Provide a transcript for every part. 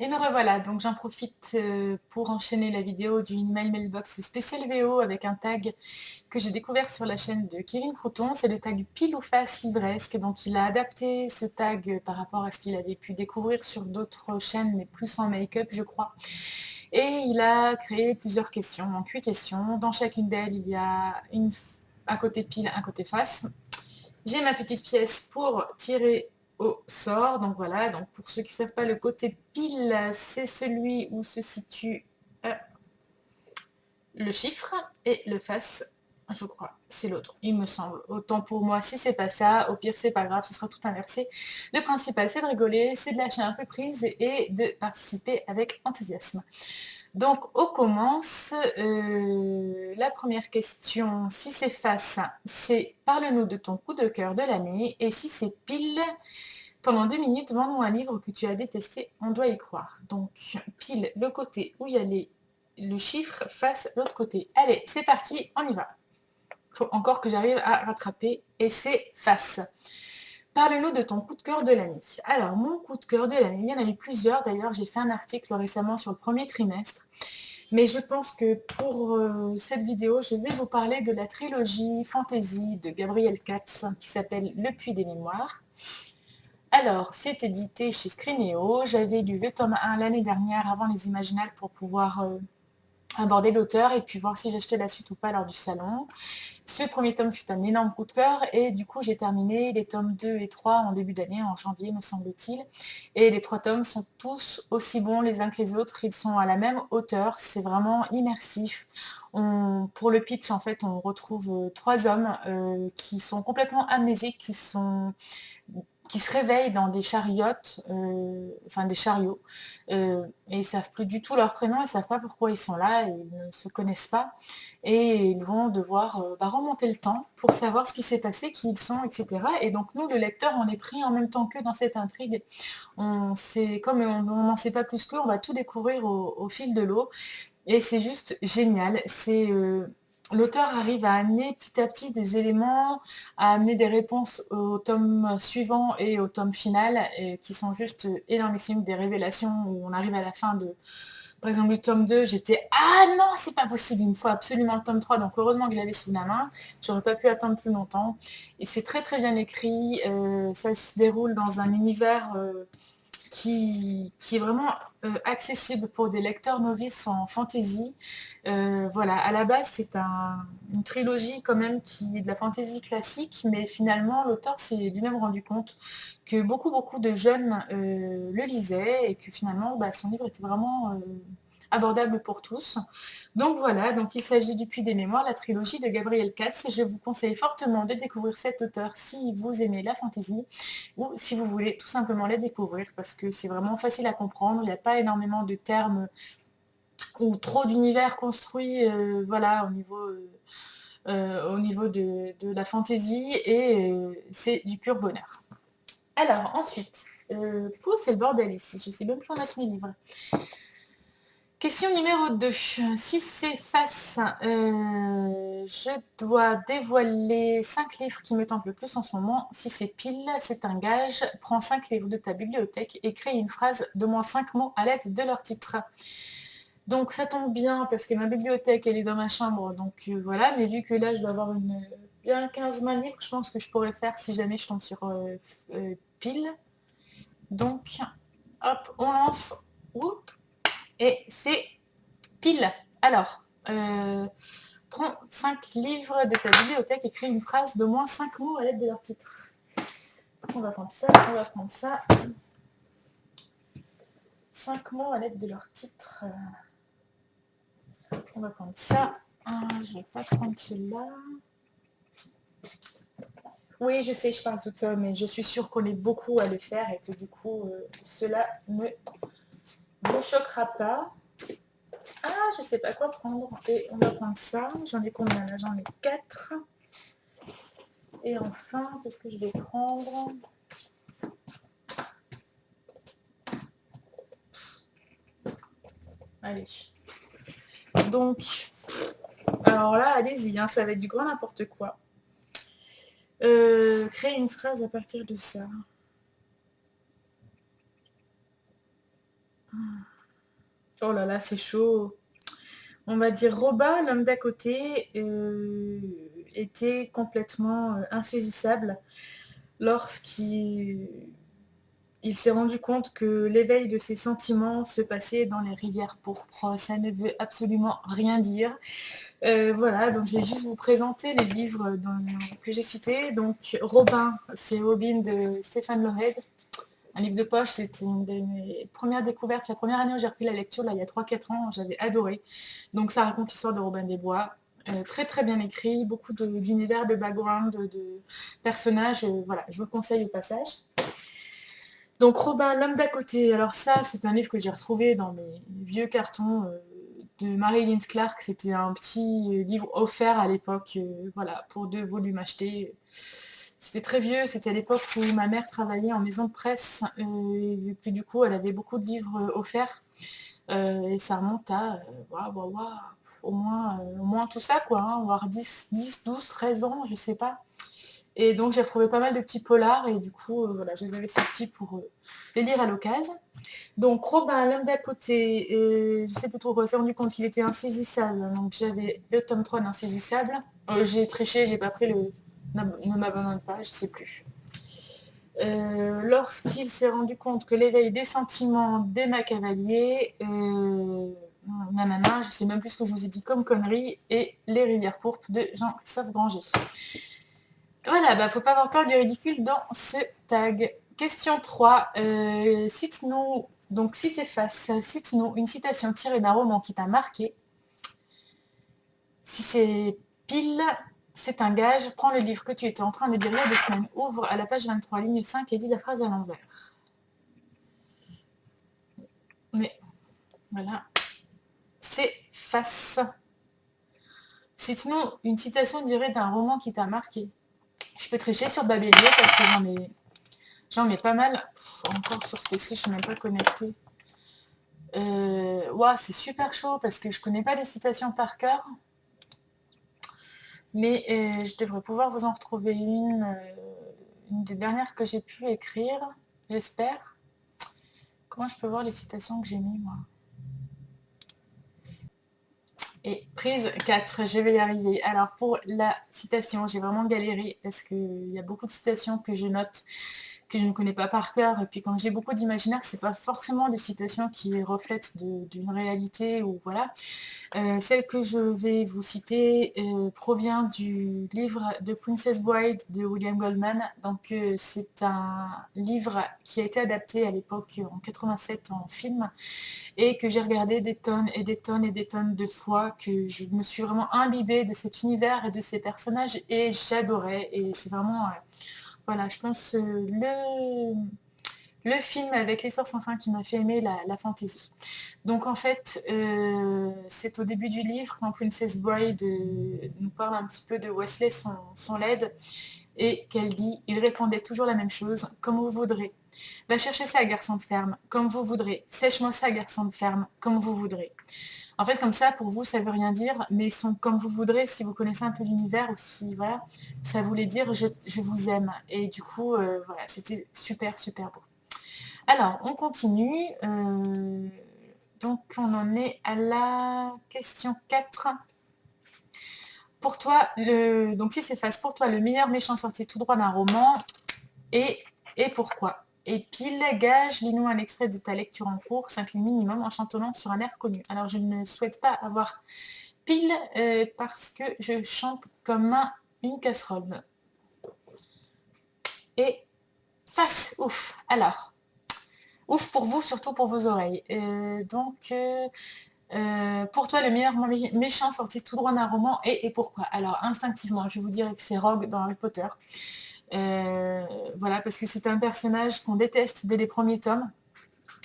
Et me revoilà, donc j'en profite pour enchaîner la vidéo d'une mailbox spéciale VO avec un tag que j'ai découvert sur la chaîne de Kevin Crouton, c'est le tag pile ou face livresque, donc il a adapté ce tag par rapport à ce qu'il avait pu découvrir sur d'autres chaînes, mais plus en make-up je crois. Et il a créé plusieurs questions, donc 8 questions, dans chacune d'elles il y a un côté pile, un côté face. J'ai ma petite pièce pour tirer au sort, donc voilà, donc pour ceux qui ne savent pas, le côté pile, c'est celui où se situe le chiffre, et le face, je crois, c'est l'autre, il me semble. Autant pour moi, si c'est pas ça, au pire c'est pas grave, ce sera tout inversé. Le principal c'est de rigoler, c'est de lâcher un peu prise et de participer avec enthousiasme. Donc on commence, la première question, si c'est face, c'est parle-nous de ton coup de cœur de l'année, et si c'est pile, pendant 2 minutes, vends-nous un livre que tu as détesté, on doit y croire. Donc pile, le côté où il y a le chiffre, face l'autre côté. Allez, c'est parti, on y va. Faut encore que j'arrive à rattraper, et c'est face. Parle-nous de ton coup de cœur de l'année. Alors, mon coup de cœur de l'année, il y en a eu plusieurs. D'ailleurs, j'ai fait un article récemment sur le premier trimestre. Mais je pense que pour cette vidéo, je vais vous parler de la trilogie fantasy de Gabriel Katz qui s'appelle Le Puits des Mémoires. Alors, c'est édité chez Scrineo. J'avais lu le tome 1 l'année dernière avant les Imaginales pour pouvoir aborder l'auteur et puis voir si j'achetais la suite ou pas lors du salon. Ce premier tome fut un énorme coup de cœur et du coup j'ai terminé les tomes 2 et 3 en début d'année, en janvier me semble-t-il. Et les 3 tomes sont tous aussi bons les uns que les autres, ils sont à la même hauteur, c'est vraiment immersif. Pour le pitch en fait on retrouve 3 hommes qui sont complètement amnésiques, qui se réveillent dans des chariotes, enfin des chariots, et ils savent plus du tout leur prénom, ils savent pas pourquoi ils sont là, ils ne se connaissent pas, et ils vont devoir remonter le temps pour savoir ce qui s'est passé, qui ils sont, etc. Et donc nous, le lecteur, on est pris en même temps qu'eux dans cette intrigue. Comme on n'en sait pas plus qu'eux, on va tout découvrir au fil de l'eau. Et c'est juste génial. L'auteur arrive à amener petit à petit des éléments, à amener des réponses au tome suivant et au tome final, et qui sont juste énormissimes, des révélations où on arrive à la fin de, par exemple, du tome 2, j'étais «Ah non, c'est pas possible, il me faut absolument le tome 3», donc heureusement que je l'avais sous la main, j'aurais pas pu attendre plus longtemps. Et c'est très très bien écrit, ça se déroule dans un univers qui est vraiment accessible pour des lecteurs novices en fantasy. Voilà, à la base c'est une trilogie quand même qui est de la fantasy classique, mais finalement l'auteur s'est lui-même rendu compte que beaucoup de jeunes le lisaient et que finalement son livre était vraiment abordable pour tous. Donc voilà, donc il s'agit du Puits des Mémoires, la trilogie de Gabriel Katz. Je vous conseille fortement de découvrir cet auteur si vous aimez la fantasy ou si vous voulez tout simplement la découvrir parce que c'est vraiment facile à comprendre. Il n'y a pas énormément de termes ou trop d'univers construits voilà, au niveau de la fantasy, et c'est du pur bonheur. Alors ensuite, c'est le bordel ici, je sais même plus où mettre mes livres. Question numéro 2. Si c'est face, je dois dévoiler 5 livres qui me tentent le plus en ce moment. Si c'est pile, c'est un gage. Prends 5 livres de ta bibliothèque et crée une phrase d'au moins 5 mots à l'aide de leur titre. Donc ça tombe bien parce que ma bibliothèque elle est dans ma chambre, donc voilà, mais vu que là je dois avoir bien 15 livres, je pense que je pourrais faire si jamais je tombe sur pile. Donc hop, on lance. Oup, et c'est pile. Alors, prends 5 livres de ta bibliothèque et crée une phrase d'au moins 5 mots à l'aide de leur titre. On va prendre ça, on va prendre ça. 5 mots à l'aide de leur titre. On va prendre ça. Je vais pas prendre celui-là. Oui, je sais, je parle toute seule, mais je suis sûre qu'on est beaucoup à le faire et que du coup, cela ne vous choquera pas. Ah, je sais pas quoi prendre. Et on va prendre ça. J'en ai combien là? J'en ai 4. Et enfin, qu'est-ce que je vais prendre? Allez. Donc, alors là, allez-y, hein, ça va être du grand n'importe quoi. Créer une phrase à partir de ça. Oh là là, c'est chaud. On va dire Robin, l'homme d'à côté, était complètement insaisissable lorsqu'il il s'est rendu compte que l'éveil de ses sentiments se passait dans les rivières pourpres. Ça ne veut absolument rien dire. Voilà, donc je vais juste vous présenter les livres que j'ai cités. Donc Robin, c'est Robin de Stéphane Lored. Un livre de poche, c'était une de mes premières découvertes. La première année où j'ai repris la lecture, là, il y a 3-4 ans, j'avais adoré. Donc ça raconte l'histoire de Robin des Bois. Très très bien écrit, beaucoup d'univers, de background, de personnages. Voilà, je vous le conseille au passage. Donc Robin, l'homme d'à côté. Alors ça, c'est un livre que j'ai retrouvé dans mes vieux cartons de Marie-Lynn Clark. C'était un petit livre offert à l'époque, voilà, pour 2 volumes achetés. C'était très vieux, c'était à l'époque où ma mère travaillait en maison de presse, et puis du coup elle avait beaucoup de livres offerts, et ça remonte à au moins tout ça quoi, hein, voire 12, 13 ans, je sais pas. Et donc j'ai retrouvé pas mal de petits polars et du coup voilà, je les avais sortis pour les lire à l'occasion. Donc Robin, l'homme d'à côté, je sais plus trop quoi, s'est rendu compte qu'il était insaisissable, donc j'avais le tome 3 d'insaisissable. J'ai triché, j'ai pas pris le ne m'abandonne pas, je sais plus. Lorsqu'il s'est rendu compte que l'éveil des sentiments d'Emma Cavalier, nanana, je sais même plus ce que je vous ai dit comme connerie, et Les rivières pourpres de Jean-Christophe Granger. Voilà, bah faut pas avoir peur du ridicule dans ce tag. Question 3. Cite-nous, donc si c'est face, cite-nous une citation tirée d'un roman qui t'a marqué. Si c'est pile, c'est un gage. Prends le livre que tu étais en train de lire il y a 2 semaines, ouvre à la page 23, ligne 5 et dis la phrase à l'envers. Mais voilà, c'est face. Cite-nous une citation tirée d'un roman qui t'a marqué. Je peux tricher sur Babelio parce que j'en ai pas mal. Encore sur ce PC, je suis même pas connectée. Ouah, c'est super chaud parce que je connais pas les citations par cœur. Mais je devrais pouvoir vous en retrouver une des dernières que j'ai pu écrire, j'espère. Comment je peux voir les citations que j'ai mis, moi? Et prise 4, je vais y arriver. Alors pour la citation, j'ai vraiment galéré parce qu'il y a beaucoup de citations que je note, que je ne connais pas par cœur. Et puis quand j'ai beaucoup d'imaginaire, c'est pas forcément des citations qui reflètent d'une réalité ou voilà. Celle que je vais vous citer provient du livre de Princess Bride de William Goldman. Donc c'est un livre qui a été adapté à l'époque en 87 en film et que j'ai regardé des tonnes et des tonnes et des tonnes de fois, que je me suis vraiment imbibée de cet univers et de ces personnages et j'adorais. Et c'est vraiment, voilà, je pense le film avec l'histoire sans fin qui m'a fait aimer la fantasy. Donc en fait, c'est au début du livre quand Princess Bride nous parle un petit peu de Wesley, son lead, et qu'elle dit, il répondait toujours la même chose, comme vous voudrez. Va chercher ça, garçon de ferme, comme vous voudrez. Sèche-moi ça, garçon de ferme, comme vous voudrez. En fait, comme ça, pour vous, ça veut rien dire, mais son comme vous voudrez, si vous connaissez un peu l'univers ou si, voilà, ça voulait dire je vous aime. Et du coup, voilà, c'était super, super beau. Alors, on continue. Donc, on en est à la question 4. Pour toi, donc si c'est face, pour toi, le meilleur méchant sorti tout droit d'un roman, et, et pourquoi? Et pile, gage, lis-nous un extrait de ta lecture en cours, 5 lignes minimum, en chantonnant sur un air connu. Alors, je ne souhaite pas avoir pile parce que je chante comme une casserole. Et face, ouf. Alors, ouf pour vous, surtout pour vos oreilles. Donc, pour toi, le meilleur méchant sorti tout droit d'un roman, et pourquoi? Alors, instinctivement, je vais vous dire que c'est Rogue dans Harry Potter. Voilà, parce que c'est un personnage qu'on déteste dès les premiers tomes.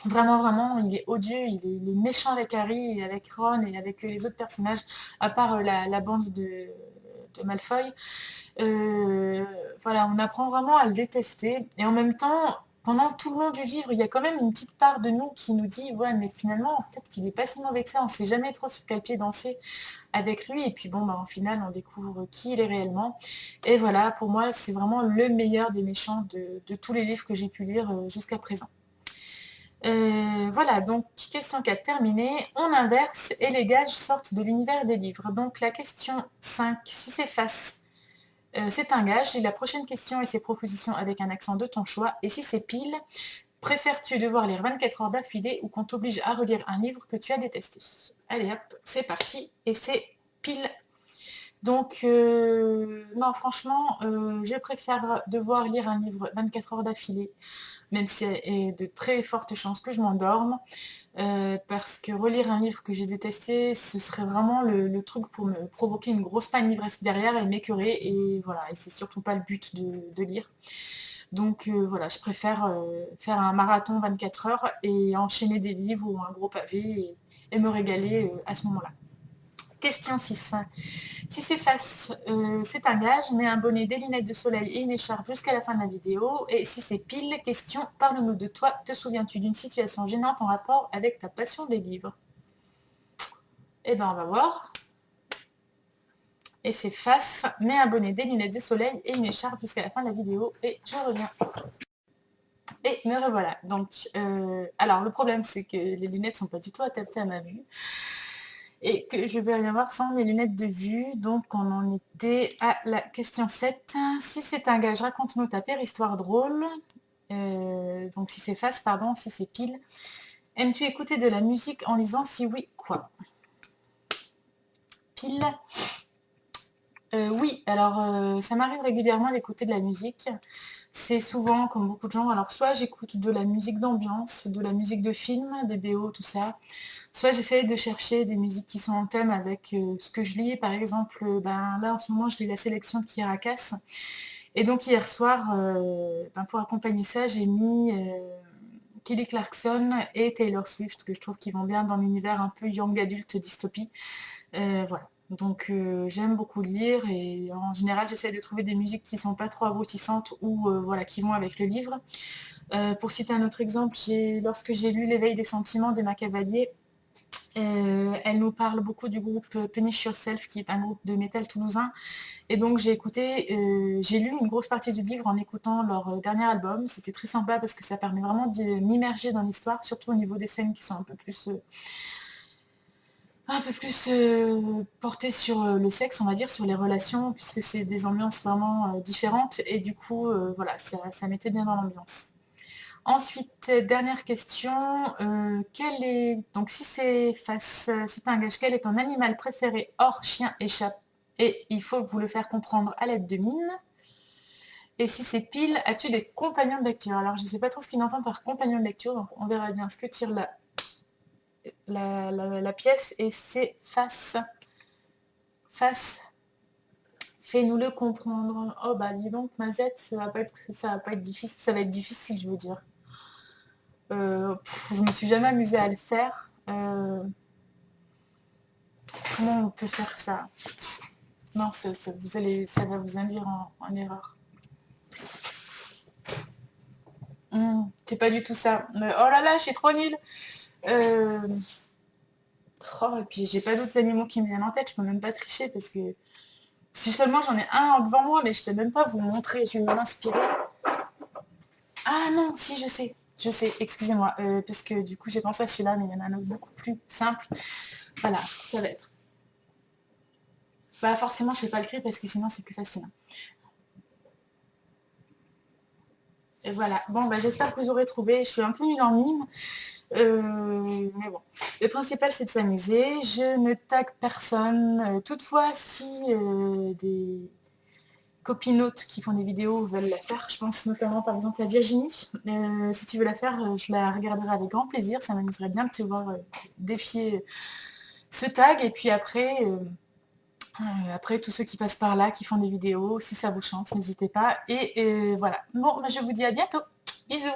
Vraiment, vraiment, il est odieux, il est méchant avec Harry, et avec Ron et avec les autres personnages, à part la bande de Malfoy. Voilà, on apprend vraiment à le détester. Et en même temps, pendant tout le long du livre, il y a quand même une petite part de nous qui nous dit, ouais, mais finalement, peut-être qu'il est pas si mauvais que ça, on sait jamais trop sur quel pied danser avec lui. Et puis bon, bah, en final, on découvre qui il est réellement. Et voilà, pour moi, c'est vraiment le meilleur des méchants de tous les livres que j'ai pu lire jusqu'à présent. Voilà, donc question 4 terminée. On inverse et les gages sortent de l'univers des livres. Donc la question 5, si c'est face, c'est un gage. Et la prochaine question et ses propositions avec un accent de ton choix. Et si c'est pile, préfères-tu devoir lire 24 heures d'affilée ou qu'on t'oblige à relire un livre que tu as détesté? Allez hop, c'est parti. Et c'est pile. Donc, non, franchement, je préfère devoir lire un livre 24 heures d'affilée, même s'il y a de très fortes chances que je m'endorme, parce que relire un livre que j'ai détesté, ce serait vraiment le truc pour me provoquer une grosse panne livresque derrière et m'écœurer, et voilà, et c'est surtout pas le but de lire. Donc voilà, je préfère faire un marathon 24 heures et enchaîner des livres ou un gros pavé et me régaler à ce moment-là. Question 6. Si c'est face, c'est un gage, mets un bonnet, des lunettes de soleil et une écharpe jusqu'à la fin de la vidéo. Et si c'est pile, question, parle-nous de toi. Te souviens-tu d'une situation gênante en rapport avec ta passion des livres? Eh ben, on va voir. Et c'est face, mets un bonnet, des lunettes de soleil et une écharpe jusqu'à la fin de la vidéo. Et je reviens. Et me revoilà. Donc, alors le problème, c'est que les lunettes sont pas du tout adaptées à ma vue. Et que je vais rien voir sans mes lunettes de vue. Donc on en était à la question 7. Si c'est un gage, raconte-nous ta pire histoire drôle. Donc si c'est face, pardon, si c'est pile. Aimes-tu écouter de la musique en lisant? Si oui, quoi? Pile. Oui, alors ça m'arrive régulièrement d'écouter de la musique. C'est souvent, comme beaucoup de gens, alors soit j'écoute de la musique d'ambiance, de la musique de film, des BO, tout ça. Soit j'essaye de chercher des musiques qui sont en thème avec ce que je lis. Par exemple, ben, là en ce moment je lis la sélection de Kirakas. Et donc hier soir, ben, pour accompagner ça, j'ai mis Kelly Clarkson et Taylor Swift, que je trouve qui vont bien dans l'univers un peu young adulte dystopie. Voilà. Donc j'aime beaucoup lire et en général j'essaie de trouver des musiques qui sont pas trop abrutissantes ou voilà, qui vont avec le livre. Pour citer un autre exemple, lorsque j'ai lu L'éveil des sentiments d'Emma Cavalier, elle nous parle beaucoup du groupe Punish Yourself, qui est un groupe de métal toulousain. Et donc j'ai lu une grosse partie du livre en écoutant leur dernier album. C'était très sympa parce que ça permet vraiment de m'immerger dans l'histoire, surtout au niveau des scènes qui sont un peu plus portées sur le sexe, on va dire, sur les relations, puisque c'est des ambiances vraiment différentes. Et du coup, voilà, ça mettait bien dans l'ambiance. Ensuite, dernière question, donc si c'est face, c'est un gage, quel est ton animal préféré hors chien et chat? Et il faut vous le faire comprendre à l'aide de mime. Et si c'est pile, as-tu des compagnons de lecture? Alors je ne sais pas trop ce qu'il entend par compagnon de lecture, donc on verra bien ce que tire la pièce. Et c'est face. Face. Fais-nous le comprendre. Oh bah dis donc, Mazette, ça va pas être difficile, ça va être difficile, je veux dire. Je me suis jamais amusée à le faire. Comment on peut faire ça? Non, ça va vous induire en erreur. C'est pas du tout ça. Oh là là, je suis trop nulle. Oh, et puis j'ai pas d'autres animaux qui me viennent en tête. Je peux même pas tricher parce que si seulement j'en ai un devant moi, mais je peux même pas vous montrer. Je vais m'inspirer. Ah non, si je sais. Je sais, excusez-moi, parce que du coup j'ai pensé à celui-là, mais il y en a un autre beaucoup plus simple. Voilà, ça va être. Bah forcément je fais pas le cri parce que sinon c'est plus facile. Et voilà. Bon bah j'espère que vous aurez trouvé. Je suis un peu nulle en mime. Mais bon. Le principal c'est de s'amuser. Je ne tag personne. Toutefois, si des copinotes qui font des vidéos veulent la faire, je pense notamment par exemple à Virginie. Si tu veux la faire, je la regarderai avec grand plaisir. Ça m'amuserait bien de te voir défier ce tag. Et puis après, tous ceux qui passent par là, qui font des vidéos, si ça vous chante, n'hésitez pas. Et voilà. Bon, bah, je vous dis à bientôt. Bisous.